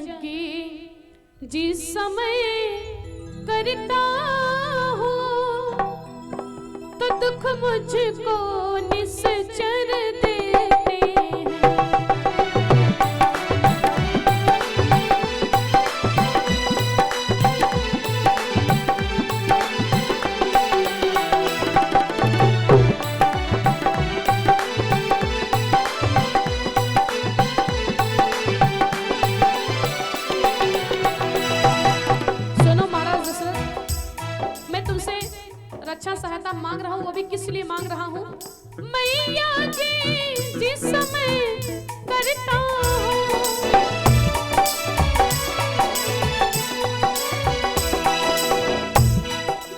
जग्गी जिस समय करता हूँ तो दुख मुझको निश्चर देते हैं। रक्षा सहायता मांग रहा हूँ, वो भी किस लिए मांग रहा हूँ? मैया जी जिस समय करता हूँ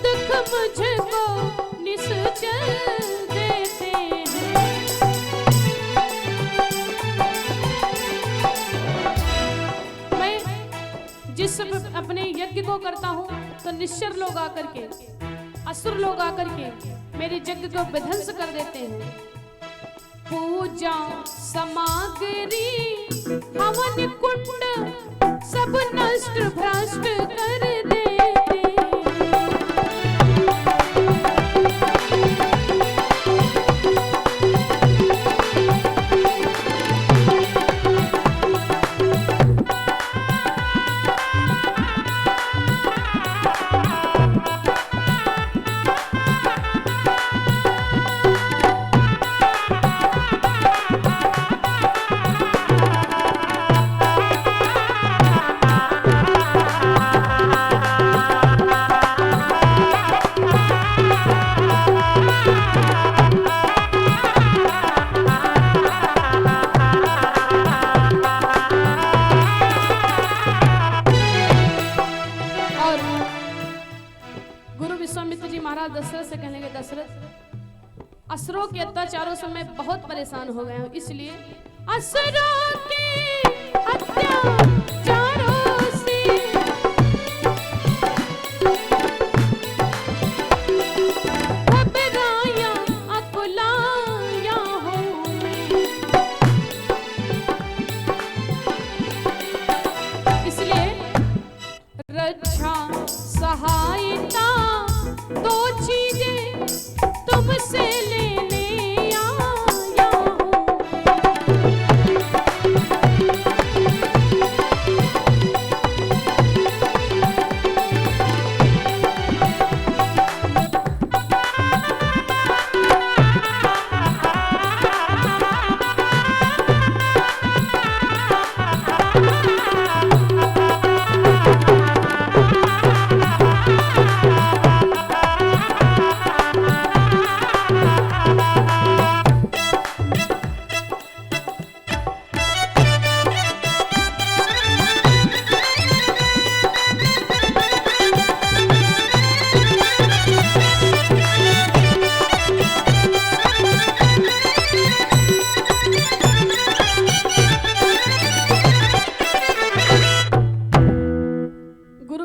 दुख मुझको निश्चर देते हैं। मैं जिस अपने यज्ञ को करता हूँ तो निश्चर लोग आकर के, असुर लोग आकर के मेरे यज्ञ को विध्वंस कर देते हैं। पूजा सामग्री हवन कुंड सब नष्ट भ्रष्ट कर देते हैं। दशरथ से कहने लगे, दशरथ असुरों के अत्याचारों से मैं बहुत परेशान हो गया हूँ, इसलिए असुरों के अत्याचारों से घबराया अकुलाया हूँ मैं, इसलिए रक्षा सहायता दो चीजें तुमसे लेने आया हूँ।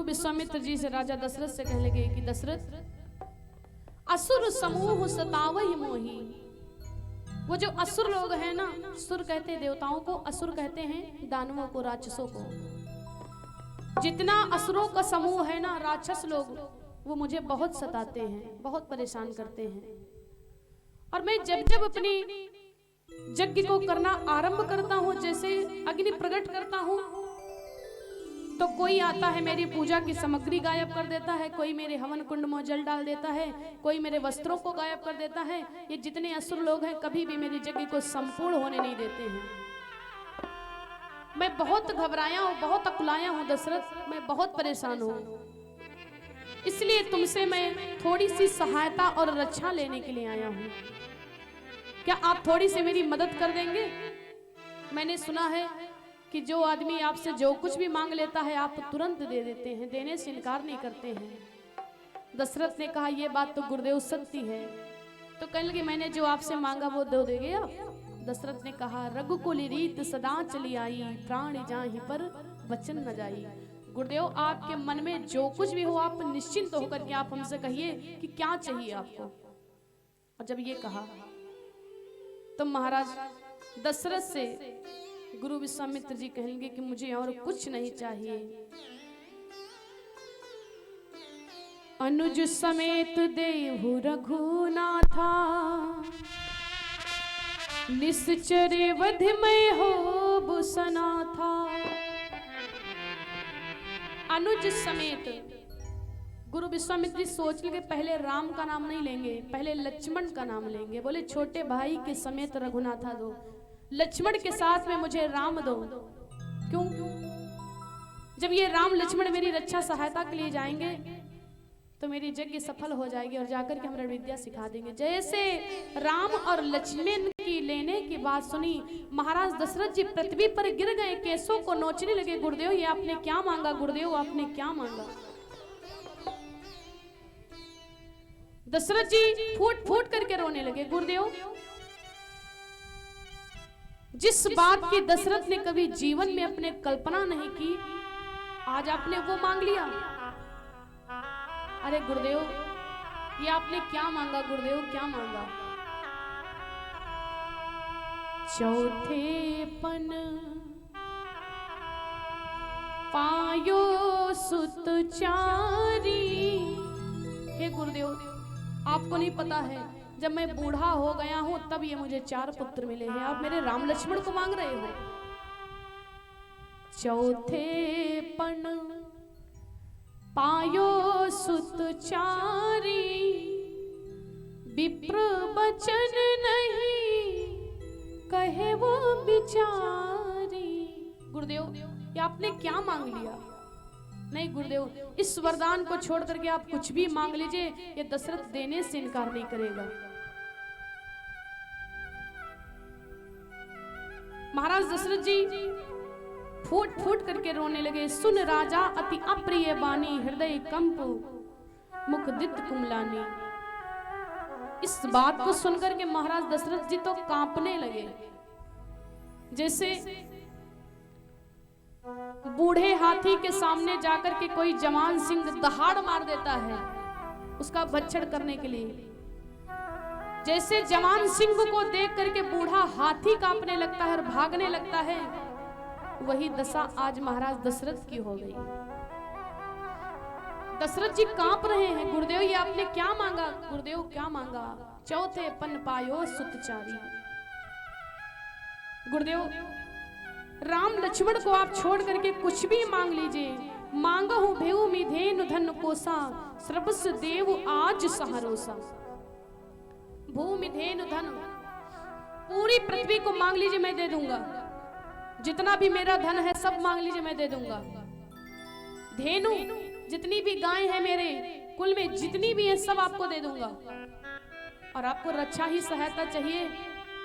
विश्वामित्र जी से राजा दशरथ से कहने लगे कि दशरथ असुर समूह सतावहि मोही, वो जो असुर लोग हैं ना, सुर कहते हैं देवताओं को, असुर कहते हैं दानवों को, राक्षसों को। जितना असुरों का समूह है ना, राक्षस लोग, वो मुझे बहुत सताते हैं, बहुत परेशान करते हैं। और मैं जब जब अपनी यज्ञ को करना आरंभ करता हूँ, जैसे अग्नि प्रकट करता हूँ, तो कोई आता है मेरी पूजा की सामग्री गायब कर देता है, कोई मेरे हवन कुंड में जल डाल देता है, कोई मेरे वस्त्रों को गायब कर देता है। ये जितने असुर लोग हैं कभी भी मेरी यज्ञ को संपूर्ण होने नहीं देते हैं। मैं बहुत घबराया हूँ, बहुत अकुलाया हूँ दशरथ, मैं बहुत परेशान हूँ, इसलिए तुमसे मैं थोड़ी सी सहायता और रक्षा लेने के लिए आया हूँ। क्या आप थोड़ी सी मेरी मदद कर देंगे? मैंने सुना है कि जो आदमी आपसे जो कुछ भी मांग लेता है आप तुरंत दे देते हैं, देने से इनकार नहीं करते हैं। दशरथ ने कहा ये बात तो गुरुदेव सत्य है। तो कहने लगे मैंने जो आपसे मांगा वो दे देंगे आप? दशरथ ने कहा रघुकुल रीत सदा चली आई, प्राण जाहि पर वचन न जाई। गुरुदेव आपके मन में जो कुछ भी हो आप निश्चिंत होकर के आप हमसे कहिए कि क्या चाहिए आपको। और जब ये कहा तो महाराज दशरथ से गुरु विश्वामित्र जी कहेंगे कि मुझे और कुछ नहीं चाहिए। अनुज समेत देहु रघुनाथा, निश्चरे वधमय हो बुसना था। अनुज समेत गुरु विश्वामित्र जी सोच के पहले राम का नाम नहीं लेंगे, पहले लक्ष्मण का नाम लेंगे। बोले छोटे भाई के समेत रघुनाथा दो, लक्ष्मण के साथ में मुझे राम दो। क्यों? जब ये राम लक्ष्मण मेरी रक्षा सहायता के लिए जाएंगे तो मेरी यज्ञ सफल हो जाएगी और जाकर के हमारा विद्या सिखा देंगे। जैसे राम और लक्ष्मण की लेने की बात सुनी, महाराज दशरथ जी पृथ्वी पर गिर गए, केसों को नोचने लगे। गुरुदेव ये आपने क्या मांगा? गुरुदेव आपने क्या मांगा? दशरथ जी फूट फूट करके रोने लगे। गुरुदेव जिस बात की दशरथ ने कभी जीवन में अपने कल्पना नहीं की, आज आपने वो मांग लिया। अरे गुरुदेव ये आपने क्या मांगा? गुरुदेव क्या मांगा? चौथे पन पायो सुत चारी। हे गुरुदेव आपको नहीं पता है, जब मैं बूढ़ा हो गया हूं तब ये मुझे 4 पुत्र मिले हैं, आप मेरे राम लक्ष्मण को मांग रहे हो। चौथे पन पायो सुत चारी, विप्र बचन नहीं कहे वो बिचारी। गुरुदेव ये आपने क्या मांग लिया? नहीं गुरुदेव इस वरदान को छोड़ करके आप कुछ भी मांग लीजिए, ये दशरथ देने से इनकार नहीं करेगा। महाराज दशरथ जी फूट फूट करके रोने लगे। सुन राजा अति अप्रिय बानी, हृदय कंप मुख दित कुमलानी। इस बात को सुनकर के महाराज दशरथ जी तो कांपने लगे। जैसे बूढ़े हाथी के सामने जाकर के कोई जवान सिंह दहाड़ मार देता है उसका भक्षण करने के लिए, जैसे जवान सिंह को देख करके बूढ़ा हाथी कांपने लगता है और भागने लगता है, वही दशा आज महाराज दशरथ की हो गई। दशरथ जी कांप रहे हैं। गुरुदेव ये आपने क्या मांगा? गुरुदेव क्या मांगा? चौथे पन पायो सुतचारी। गुरुदेव राम लक्ष्मण को आप छोड़ करके कुछ भी मांग लीजिए। मांगा हूं भेऊ मिधेनु धन कोसा, सर्वस्व देव आज सहारोसा। भूमि धेनु धन, पूरी पृथ्वी को मांग लीजिए मैं दे दूंगा। जितना भी मेरा धन है सब मांग लीजिए मैं दे दूंगा। धेनु जितनी भी गाय है मेरे कुल में जितनी भी है सब आपको दे दूंगा। और आपको रक्षा ही सहायता चाहिए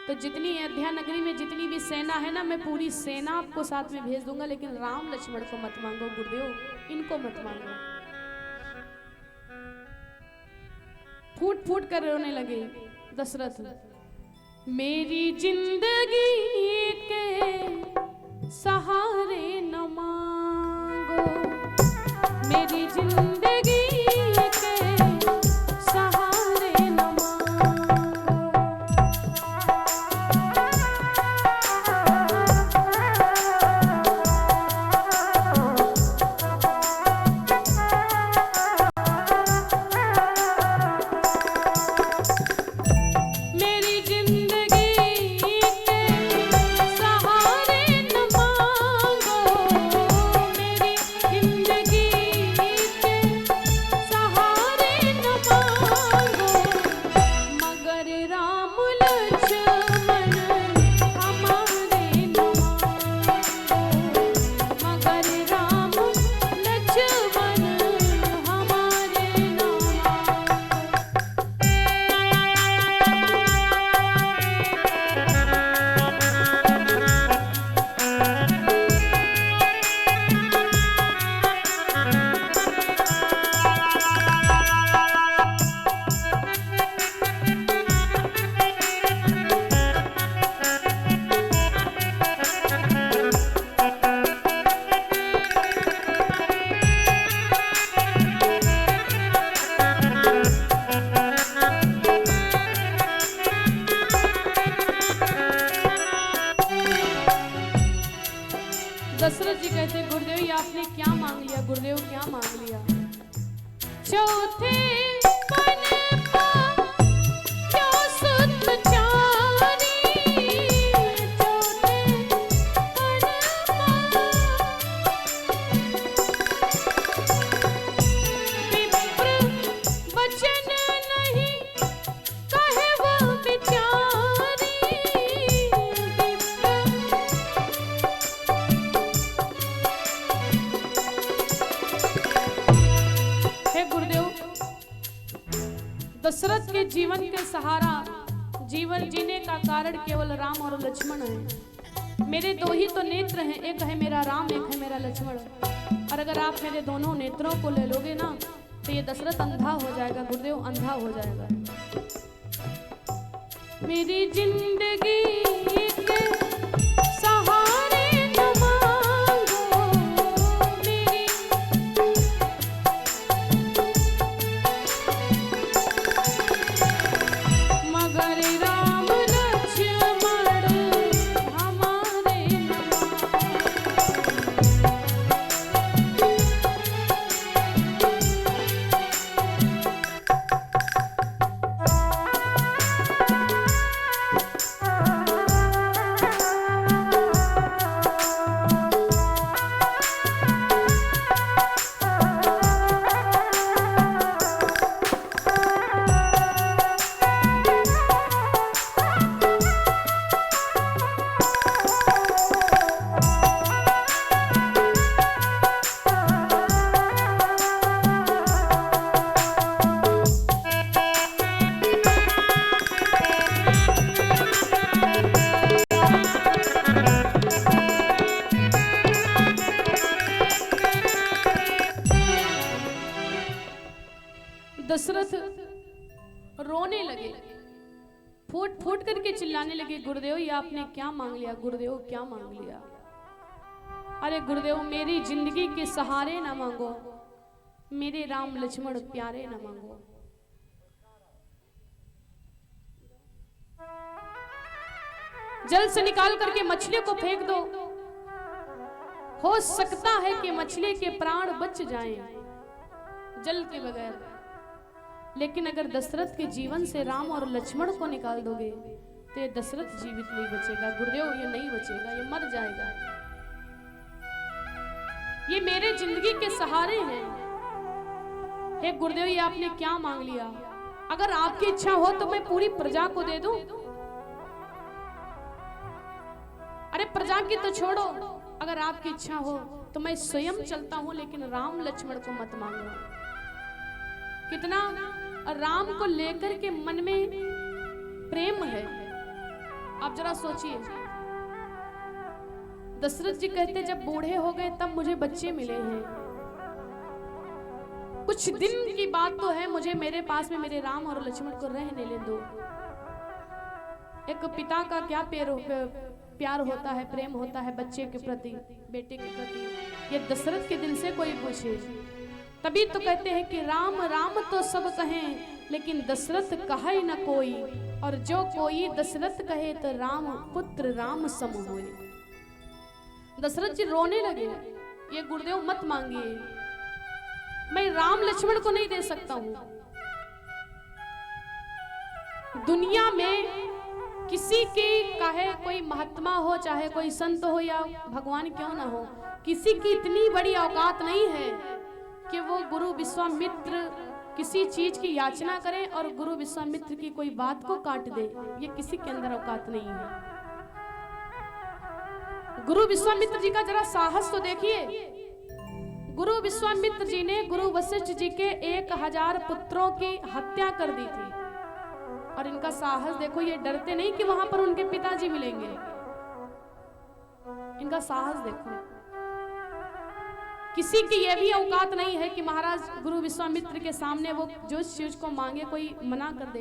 तो जितनी अयोध्या नगरी में जितनी भी सेना है ना, मैं पूरी सेना आपको साथ में भेज दूंगा। लेकिन राम लक्ष्मण को मत मांगो गुरुदेव, इनको मत मांगो। फूट फूट कर रोने लगे दशरथ। मेरी जिंदगी के सहारे न मांगो, मेरी जिंदगी आपने क्या मांग लिया गुरुदेव, क्या मांग लिया? चौथे पन का क्यों सुत चारी, चौथे पन विप्र वचन नहीं कहे वो बिचारी, हे गुरुदेव, दशरथ के जीवन के सहारा, जीवन जीने का कारण केवल राम और लक्ष्मण है। मेरे दो ही तो नेत्र हैं, एक है मेरा राम, एक है मेरा लक्ष्मण। और अगर आप मेरे दोनों नेत्रों को ले लोगे ना तो ये दशरथ अंधा हो जाएगा गुरुदेव, अंधा हो जाएगा। मेरी जिंदगी के सहारे न मांगो, मेरी मगर राम लक्ष्मण हमारे न दशरथ रोने लगे, फूट फूट करके चिल्लाने लगे, गुरुदेव ये आपने क्या मांग लिया, गुरुदेव क्या मांग लिया? अरे गुरुदेव मेरी जिंदगी के सहारे ना मांगो, मेरे राम लक्ष्मण प्यारे ना मांगो। जल से निकाल करके मछली को फेंक दो, हो सकता है कि मछली के प्राण बच जाएं जल के बगैर, लेकिन अगर दशरथ के जीवन से राम और लक्ष्मण को निकाल दोगे तो ये दशरथ जीवित नहीं बचेगा गुरुदेव, ये नहीं बचेगा, ये मर जाएगा। ये मेरे जिंदगी के सहारे हैं। हे गुरुदेव ये आपने क्या मांग लिया? अगर आपकी इच्छा हो तो मैं पूरी प्रजा को दे दूं। अरे प्रजा की तो छोड़ो, अगर आपकी इच्छा हो तो मैं स्वयं चलता हूं, लेकिन राम लक्ष्मण को मत मांगो। कितना राम को लेकर के मन में प्रेम है, आप जरा सोचिए। दशरथ जी कहते जब बूढ़े हो गए तब मुझे बच्चे मिले हैं, कुछ दिन की बात तो है, मुझे मेरे पास में मेरे राम और लक्ष्मण को रहने ले दो। एक पिता का क्या प्यार होता है, प्रेम होता है बच्चे के प्रति, बेटे के प्रति। ये दशरथ के दिल से कोई पूछे, तभी तो कहते हैं कि राम राम तो सब कहें लेकिन दशरथ कहे न कोई, और जो कोई दशरथ कहे तो राम पुत्र राम सम होए। दशरथ जी रोने लगे, ये गुरुदेव मत मांगिए, मैं राम लक्ष्मण को नहीं दे सकता हूं। दुनिया में किसी की चाहे कोई महात्मा हो, चाहे कोई संत हो या भगवान क्यों ना हो, किसी की इतनी बड़ी औकात नहीं है कि वो गुरु विश्वामित्र किसी चीज की याचना करें और गुरु विश्वामित्र की कोई बात को काट दे। ये किसी के अंदर औकात नहीं है। गुरु विश्वामित्र जी का जरा साहस तो देखिए। गुरु विश्वामित्र जी ने गुरु वशिष्ठ जी के 1000 पुत्रों की हत्या कर दी थी, और इनका साहस देखो, ये डरते नहीं कि वहां पर उनके पिताजी मिलेंगे। इनका साहस देखो। किसी की यह भी औकात नहीं है कि महाराज गुरु विश्वामित्र के सामने वो जो चीज को मांगे कोई मना कर दे,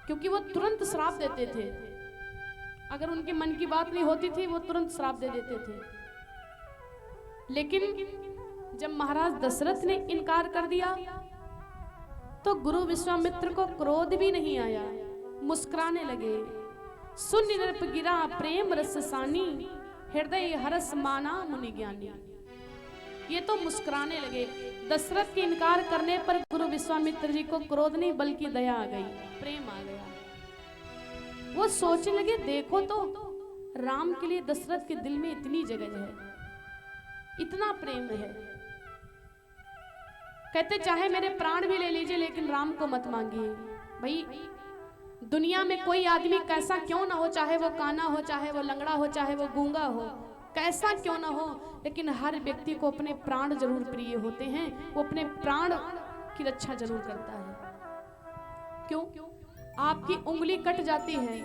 क्योंकि वो तुरंत श्राप देते थे। अगर उनके मन की बात नहीं होती थी वो तुरंत श्राप दे देते थे। लेकिन जब महाराज दशरथ ने इनकार कर दिया तो गुरु विश्वामित्र को क्रोध भी नहीं आया, मुस्कुराने लगे। सुन नृप गिरा प्रेम रस सानी, हृदय हरस माना मुनि ज्ञानी। ये तो मुस्कुराने लगे। दशरथ के इनकार करने पर गुरु विश्वामित्र जी को क्रोध नहीं बल्कि दया आ गई, प्रेम आ गया। वो सोचने लगे देखो तो राम के लिए दशरथ के दिल में इतनी जगह है, इतना प्रेम है। कहते चाहे मेरे प्राण भी ले लीजिए लेकिन राम को मत मांगिए। भाई दुनिया में कोई आदमी कैसा क्यों ना हो, चाहे वो काना हो, चाहे वो लंगड़ा हो, चाहे वो गूंगा हो, कैसा क्यों ना हो, लेकिन हर व्यक्ति को अपने प्राण जरूर प्रिय होते हैं। वो अपने प्राण की रक्षा जरूर करता है। क्यों? आपकी उंगली कट जाती है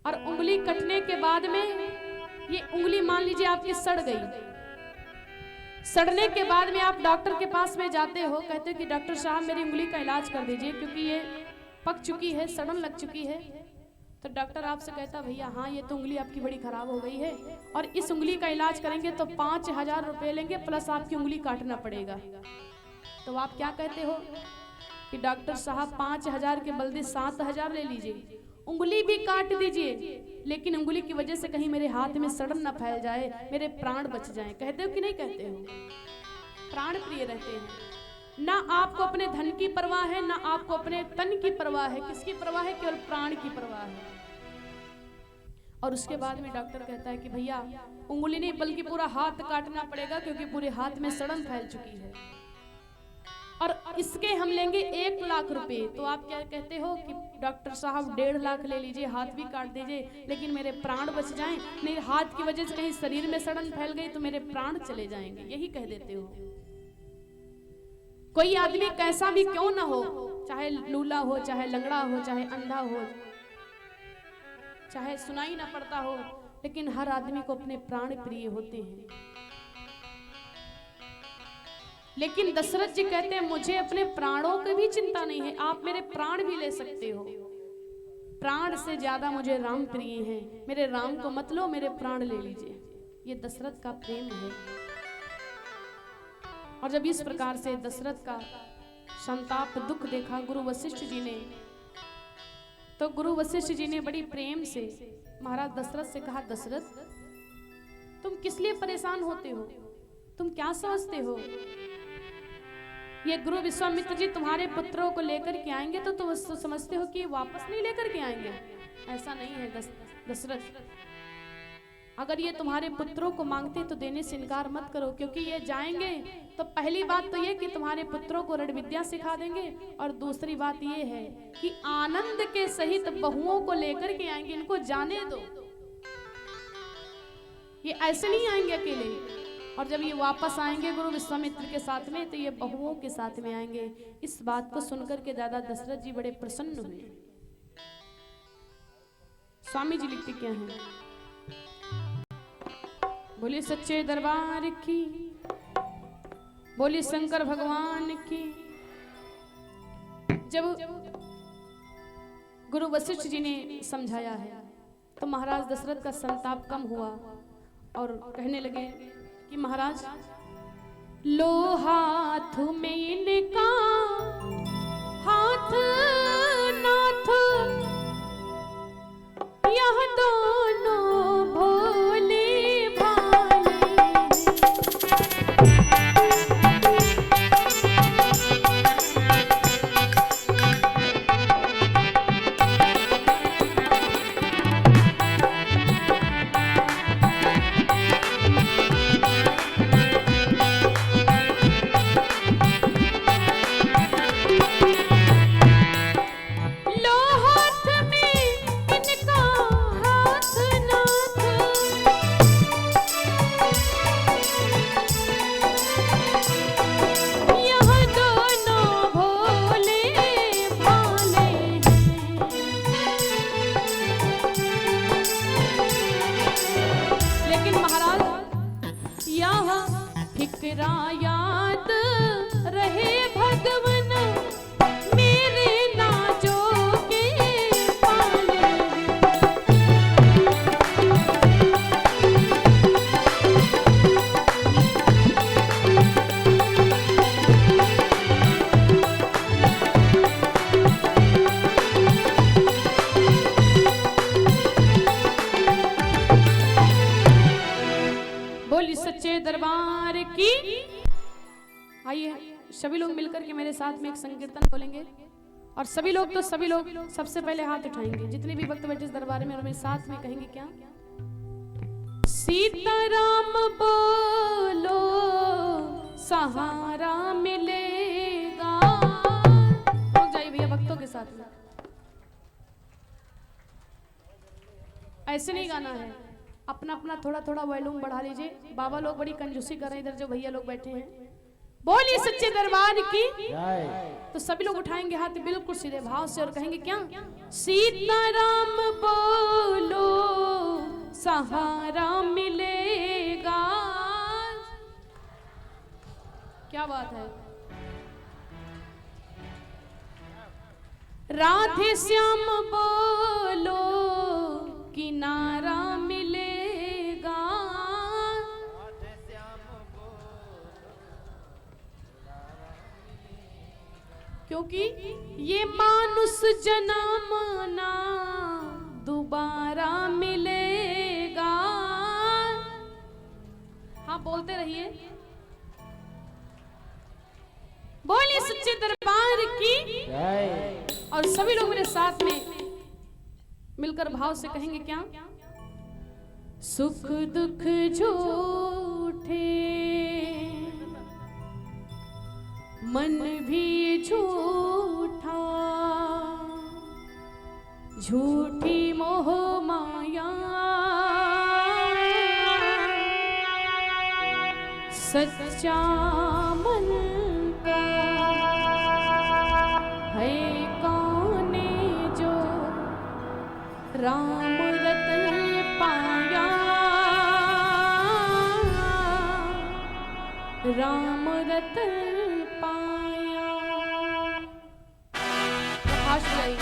और उंगली कटने के बाद में ये उंगली मान लीजिए आपकी सड़ गई, सड़ने के बाद में आप डॉक्टर के पास में जाते हो, कहते हो कि डॉक्टर साहब मेरी उंगली का इलाज कर दीजिए क्योंकि ये पक चुकी है, सड़न लग चुकी है। तो डॉक्टर आपसे कहता भैया हाँ ये तो उंगली आपकी बड़ी खराब हो गई है और इस उंगली का इलाज करेंगे तो 5,000 रुपए लेंगे प्लस आपकी उंगली काटना पड़ेगा। तो आप क्या कहते हो कि डॉक्टर साहब 5,000 के बदले 7,000 ले लीजिए, उंगली भी काट दीजिए, लेकिन उंगली की वजह से कहीं मेरे हाथ में सड़न ना फैल जाए, मेरे प्राण बच जाएं। कहते हो कि नहीं कहते हो? प्राण प्रिय रहते हैं। ना आपको अपने धन की परवाह है, ना आपको अपने तन की परवाह है। किसकी परवाह है? केवल प्राण की परवाह है। और उसके बाद में डॉक्टर कहता है कि भैया उंगली नहीं बल्कि पूरा हाथ काटना पड़ेगा क्योंकि पूरे हाथ में सड़न फैल चुकी है और इसके हम लेंगे 1 लाख रुपए। तो आप क्या कहते हो कि डॉक्टर साहब 1.5 लाख ले लीजिए, हाथ भी काट दीजिए, लेकिन मेरे प्राण बच जाएं, नहीं हाथ की वजह से कहीं शरीर में सड़न फैल गई तो मेरे प्राण चले जाएंगे, यही कह देते हो। कोई आदमी कैसा भी क्यों ना हो, चाहे लूला हो, चाहे लंगड़ा हो, चाहे अंधा हो, चाहे सुनाई ना पड़ता हो, लेकिन हर आदमी को अपने प्राण प्रिय होते हैं। लेकिन दशरथ जी कहते हैं मुझे अपने प्राणों की भी चिंता नहीं है, आप मेरे प्राण भी ले सकते हो, प्राण से ज्यादा मुझे राम प्रिय हैं, मेरे राम को मत लो, मेरे प्राण ले लीजिए। ये दशरथ का प्रेम है। और जब इस प्रकार से दशरथ का संताप दुख देखा गुरु वशिष्ठ जी ने, तो गुरु वशिष्ठ जी ने बड़ी प्रेम से महाराज दशरथ से कहा, दशरथ तुम किस लिए परेशान होते हो, तुम क्या समझते हो? ये गुरु विश्वामित्र जी तुम्हारे पुत्रों को लेकर के आएंगे तो तुम समझते हो कि वापस नहीं लेकर के आएंगे? ऐसा नहीं है दशरथ, अगर ये तुम्हारे पुत्रों को मांगते तो देने से इनकार मत करो, क्योंकि ये जाएंगे तो पहली बात तो ये कि तुम्हारे पुत्रों को रण विद्या सिखा देंगे, और दूसरी बात ये है कि आनंद के सहित बहुओं को लेकर के आएंगे। इनको जाने दो, ये ऐसे नहीं आएंगे अकेले, और जब ये वापस आएंगे गुरु विश्वामित्र के साथ में तो ये बहुओं के साथ में आएंगे। इस बात को सुनकर के दादा दशरथ जी बड़े प्रसन्न हुए। स्वामी जी लिखते क्या हैं, बोले सच्चे दरबार की, बोले शंकर भगवान की। जब गुरु वशिष्ठ जी ने समझाया है तो महाराज दशरथ का संताप कम हुआ और कहने लगे कि महाराज लो हाथ में इनका हाथ नाथ, यह दोनों भोले याद रहे भगवन मेरे नाजों के पाले। बोली सच्चे दरबार दरबार की। आइए सभी लोग मिलकर के मेरे साथ में एक संकीर्तन बोलेंगे और सभी लोग सबसे पहले हाथ उठाएंगे। जितने भी भक्त बैठे इस दरबार में और मेरे साथ में कहेंगे क्या? सीताराम बोलो सहारा मिलेगा। रुक जाइए भैया भक्तों के साथ में, ऐसे नहीं गाना है, अपना अपना थोड़ा थोड़ा वॉल्यूम बढ़ा लीजिए। बाबा लोग बड़ी कंजूसी कर रहे हैं इधर जो भैया लोग बैठे हैं। बोलिए सच्चे दरबार की। तो सभी लोग उठाएंगे हाथ बिल्कुल सीधे भाव से और कहेंगे क्या? सीताराम बोलो सहारा मिलेगा। क्या बात है। राधे श्याम बोलो किनारा मिलेगा। क्योंकि ये मानुष जन्म ना दोबारा मिलेगा। हाँ बोलते रहिए। बोलिए सच्चे दरबार की। और सभी लोग मेरे साथ में मिलकर भाव से कहेंगे क्या? सुख दुख झूठे मन भी झूठा, झूठी मोह माया, सच्चा मन का है कौने जो राम रतन पाया, राम रतन पाया। प्रकाश भाई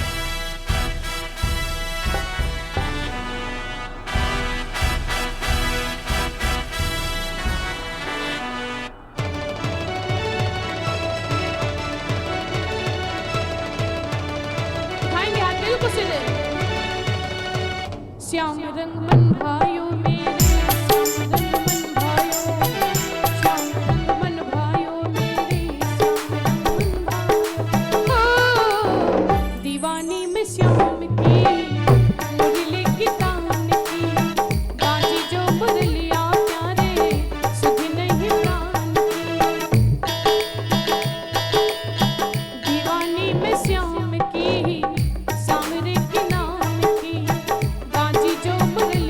उठाएंगे हाथ बिल्कुल सीधे। श्याम रंग मन भाइयों मेरे, श्याम रंग मन भाइयों, श्याम रंग मन भाइयों मेरे, श्याम रंग मन भाइयों। दीवानी में श्याम की मुरली की तान की, बाजी जो मुरलिया प्यारे सुध नहीं प्राण की। दीवानी में श्याम की सांवरे के नाम की, बाजी जो मुरली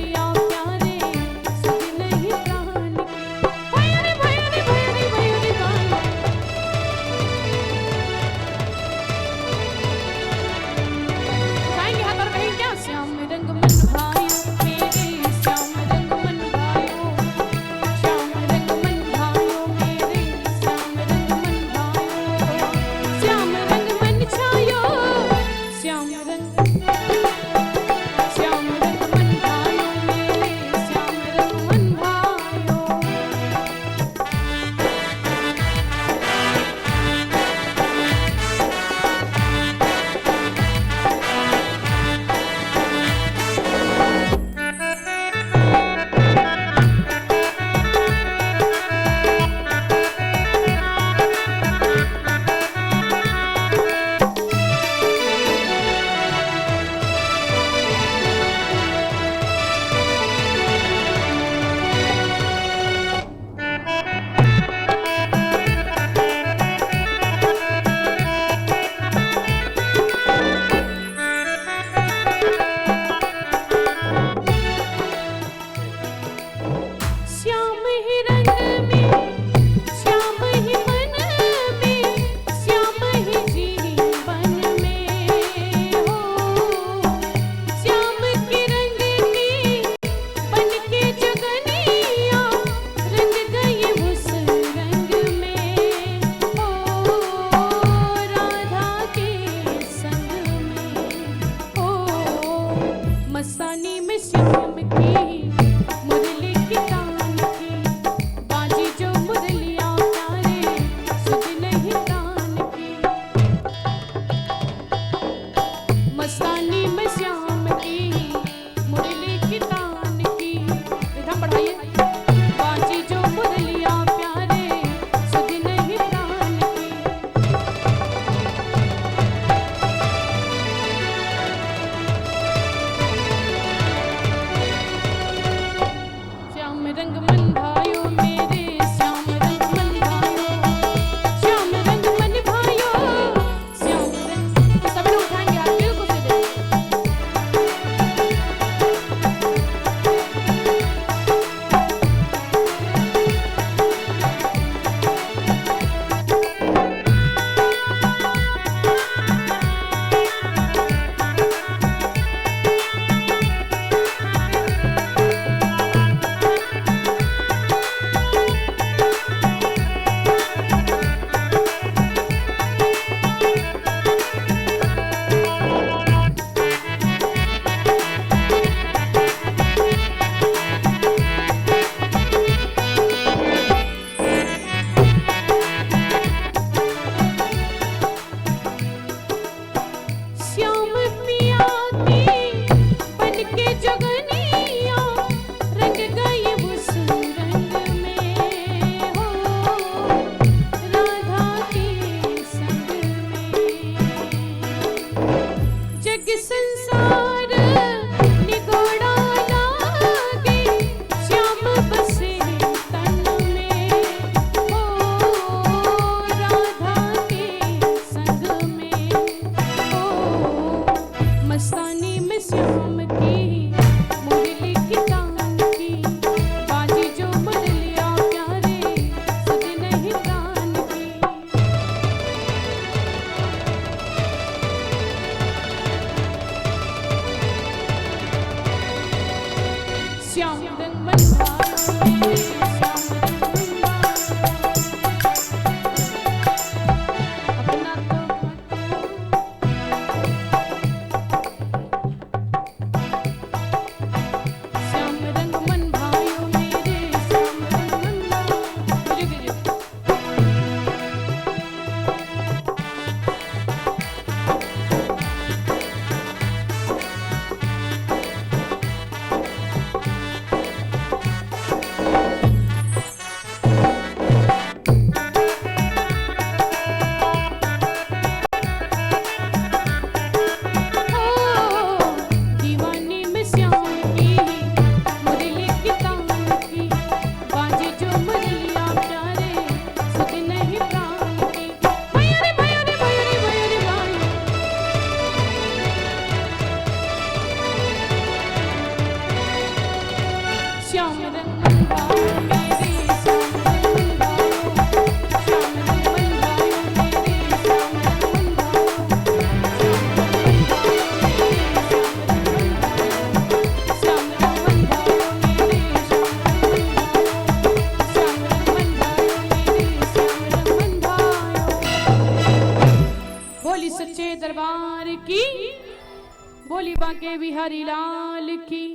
बोली बांके बिहारी लाल की।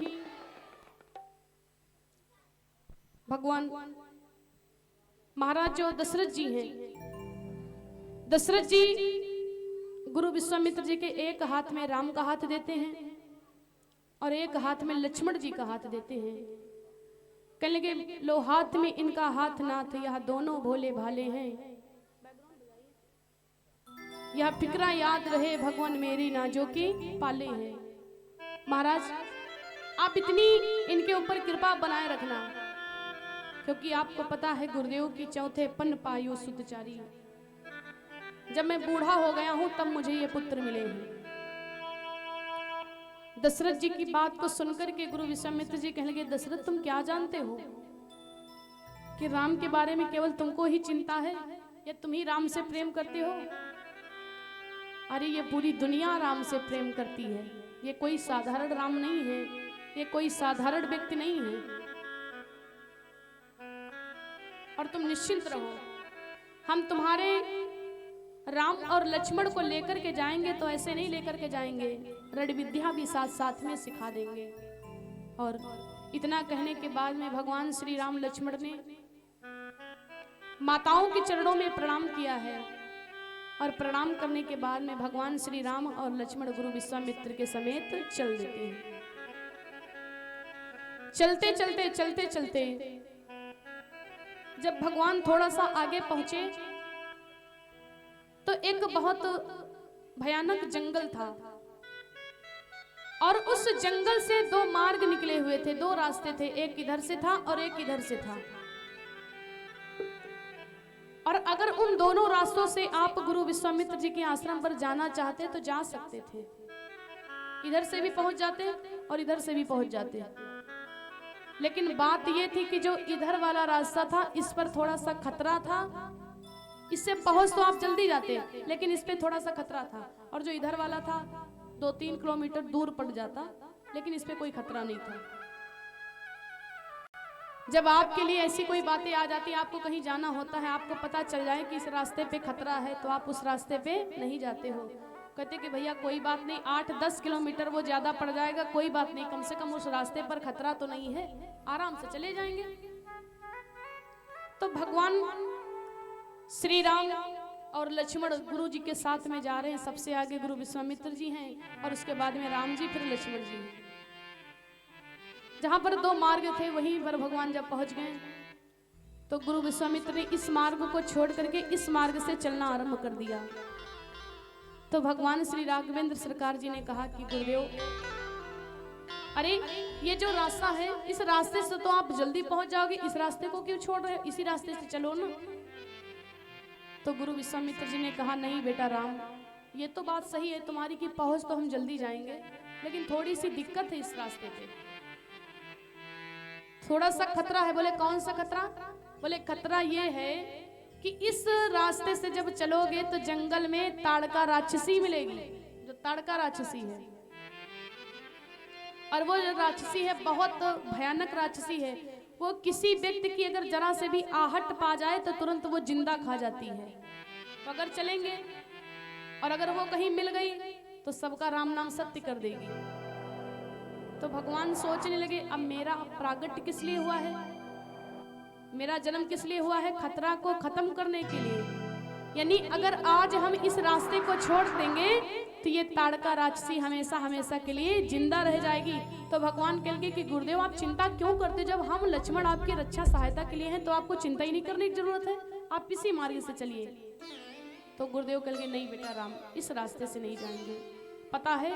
भगवान महाराज जो दशरथ जी हैं, दशरथ जी गुरु विश्वामित्र जी के एक हाथ में राम का हाथ देते हैं और एक हाथ में लक्ष्मण जी का हाथ देते हैं। कहने लगे लो हाथ में इनका हाथ नाथ, यह दोनों भोले भाले हैं, यह फिक्रा याद रहे भगवान मेरी ना जो कि पाले हैं। महाराज आप इतनी इनके ऊपर कृपा बनाए रखना, क्योंकि आपको पता है गुरुदेव की चौथे पन पायो सुतचारी, जब मैं बूढ़ा हो गया हूं तब मुझे ये पुत्र मिले हैं। दशरथ जी की बात को सुनकर के गुरु विश्वामित्र जी कहने लगे दशरथ तुम क्या जानते हो कि राम के बारे में केवल तुमको ही चिंता है, या तुम ही राम से प्रेम करते हो? अरे ये पूरी दुनिया राम से प्रेम करती है, ये कोई साधारण राम नहीं है, ये कोई साधारण व्यक्ति नहीं है। और तुम निश्चिंत रहो, हम तुम्हारे राम और लक्ष्मण को लेकर के जाएंगे तो ऐसे नहीं लेकर के जाएंगे, रण विद्या भी साथ साथ में सिखा देंगे। और इतना कहने के बाद में भगवान श्री राम लक्ष्मण ने माताओं के चरणों में प्रणाम किया है, और प्रणाम करने के बाद में भगवान श्री राम और लक्ष्मण गुरु विश्वामित्र के समेत चल देते हैं। चलते चलते चलते चलते जब भगवान थोड़ा सा आगे पहुंचे तो एक बहुत भयानक जंगल था, और उस जंगल से दो मार्ग निकले हुए थे, दो रास्ते थे, एक इधर से था और एक इधर से था। और अगर उन दोनों रास्तों से आप गुरु विश्वामित्र जी के आश्रम पर जाना चाहते तो जा सकते थे, इधर से भी पहुंच जाते और इधर से भी पहुंच जाते। लेकिन बात यह थी कि जो इधर वाला रास्ता था इस पर थोड़ा सा खतरा था, इससे पहुंच तो आप जल्दी जाते, लेकिन इस पे थोड़ा सा खतरा था। और जो इधर वाला था 2-3 किलोमीटर दूर पड़ जाता, लेकिन इस पे कोई खतरा नहीं था। जब आपके लिए ऐसी कोई बातें आ जाती, आपको कहीं जाना होता है, आपको पता चल जाए कि इस रास्ते पे खतरा है, तो आप उस रास्ते पे नहीं जाते हो। कहते कि भैया कोई बात नहीं, 8-10 किलोमीटर वो ज्यादा पड़ जाएगा, कोई बात नहीं, कम से कम उस रास्ते पर खतरा तो नहीं है, आराम से चले जाएंगे। तो भगवान श्री राम और लक्ष्मण गुरु जी के साथ में जा रहे हैं। सबसे आगे गुरु विश्वामित्र जी हैं और उसके बाद में राम जी, फिर लक्ष्मण जी। जहां पर दो मार्ग थे वहीं पर भगवान जब पहुंच गए तो गुरु विश्वामित्र ने इस मार्ग को छोड़ करके इस मार्ग से चलना आरंभ कर दिया। तो भगवान श्री राघवेंद्र सरकार जी ने कहा कि गुरुदेव, अरे ये जो रास्ता है इस रास्ते से तो आप जल्दी पहुंच जाओगे, इस रास्ते को क्यों छोड़ रहे हो, इसी रास्ते से चलो ना। तो गुरु विश्वामित्र जी ने कहा नहीं बेटा राम, ये तो बात सही है तुम्हारी कि पहुंच तो हम जल्दी जाएंगे, लेकिन थोड़ी सी दिक्कत है इस रास्ते पे, थोड़ा सा खतरा है। बोले कौन सा खतरा? बोले खतरा ये है कि इस रास्ते से जब चलोगे तो जंगल में ताड़का राक्षसी मिलेगी, जो ताड़का राक्षसी है, और वो जो राक्षसी है बहुत भयानक राक्षसी है। वो किसी व्यक्ति की अगर जरा से भी आहट पा जाए तो तुरंत वो जिंदा खा जाती है। तो अगर चलेंगे और अगर वो कहीं मिल गई तो सबका राम नाम सत्य कर देगी। तो भगवान सोचने लगे अब मेरा प्रागट्य किस लिए हुआ है, मेरा जन्म किस लिए हुआ है? खतरा को खत्म करने के लिए। यानी अगर आज हम इस रास्ते को छोड़ देंगे तो ये ताड़का राक्षसी हमेशा हमेशा के लिए जिंदा रह जाएगी। तो भगवान कह लगे कि गुरुदेव आप चिंता क्यों करते, जब हम लक्ष्मण आपकी रक्षा सहायता के लिए हैं तो आपको चिंता ही नहीं करने की जरूरत है, आप इसी मार्ग से चलिए। तो गुरुदेव कह लगे नहीं बेटा राम, इस रास्ते से नहीं जाएंगे, पता है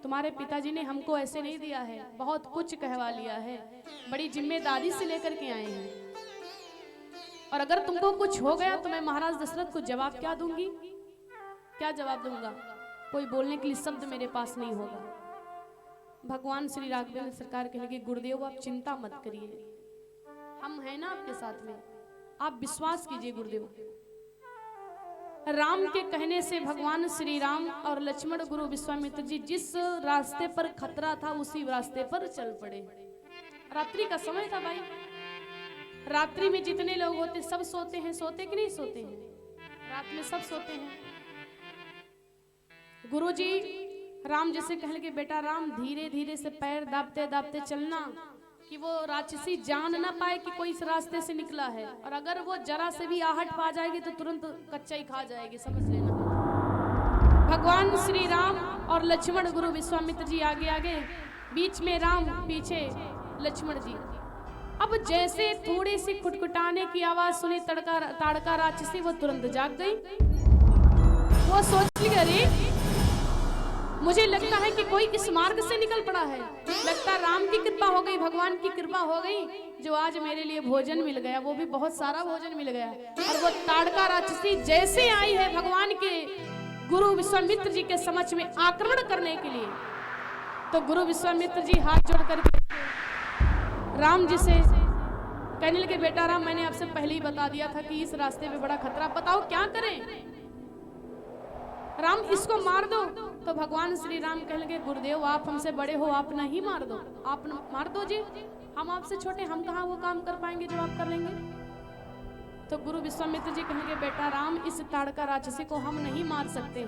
तुम्हारे पिताजी ने हमको ऐसे नहीं दिया है, बहुत कुछ कहवा लिया है, बड़ी जिम्मेदारी से लेकर के आए हैं, और अगर तुमको कुछ हो गया तो मैं महाराज दशरथ को जवाब क्या दूंगी, क्या जवाब दूंगा? कोई बोलने के लिए शब्द मेरे पास नहीं होगा। भगवान श्री राघवेंद्र सरकार कह लगे गुरुदेव आप चिंता मत करिए, हम हैं ना आपके साथ में, आप विश्वास कीजिए गुरुदेव। राम के कहने से भगवान श्री राम और लक्ष्मण गुरु विश्वामित्र जी जिस रास्ते पर खतरा था उसी रास्ते पर चल पड़े। रात्रि का समय था भाई, रात्रि में जितने लोग होते सब सोते हैं, सोते कि नहीं सोते हैं? रात में सब सोते हैं। गुरुजी राम जैसे कहने के बेटा राम धीरे धीरे से पैर दाबते दाबते चलना कि वो राक्षसी जान ना पाए कि कोई इस रास्ते से निकला है, और अगर वो जरा से भी आहट पा जाएगी तो तुरंत कच्चा ही खा जाएगी, समझ लेना। भगवान श्री राम और लक्ष्मण गुरु विश्वामित्र जी आगे आगे, बीच में राम, पीछे लक्ष्मण जी। अब जैसे थोड़ी सी खुटखुटाने की आवाज सुनी ताड़का राक्षसी, वो तुरंत जाग गई। वो सोच ली अरे मुझे लगता है कि कोई इस मार्ग से निकल पड़ा है, लगता राम की कृपा हो गई, भगवान की कृपा हो गई, जो आज मेरे लिए भोजन मिल गया, वो भी बहुत सारा भोजन मिल गया। और वो ताड़का राक्षसी जैसे आई है भगवान के गुरु विश्वामित्र जी के समक्ष में आक्रमण करने के लिए, तो गुरु विश्वामित्र जी हाथ जोड़ करके राम जी से कहने लगे बेटा राम, मैंने आपसे पहले ही बता दिया था कि इस रास्ते में बड़ा खतरा, बताओ क्या करें? राम इसको मार दो। तो भगवान श्री राम कहने लगे गुरुदेव आप हमसे बड़े हो, आप नहीं मार दो, आप मार दो जी, हम आपसे छोटे, हम कहाँ वो काम कर पाएंगे जो आप कर लेंगे। तो गुरु विश्वामित्र जी कहेंगे बेटा राम, इस ताड़का राक्षसी को हम नहीं मार सकते।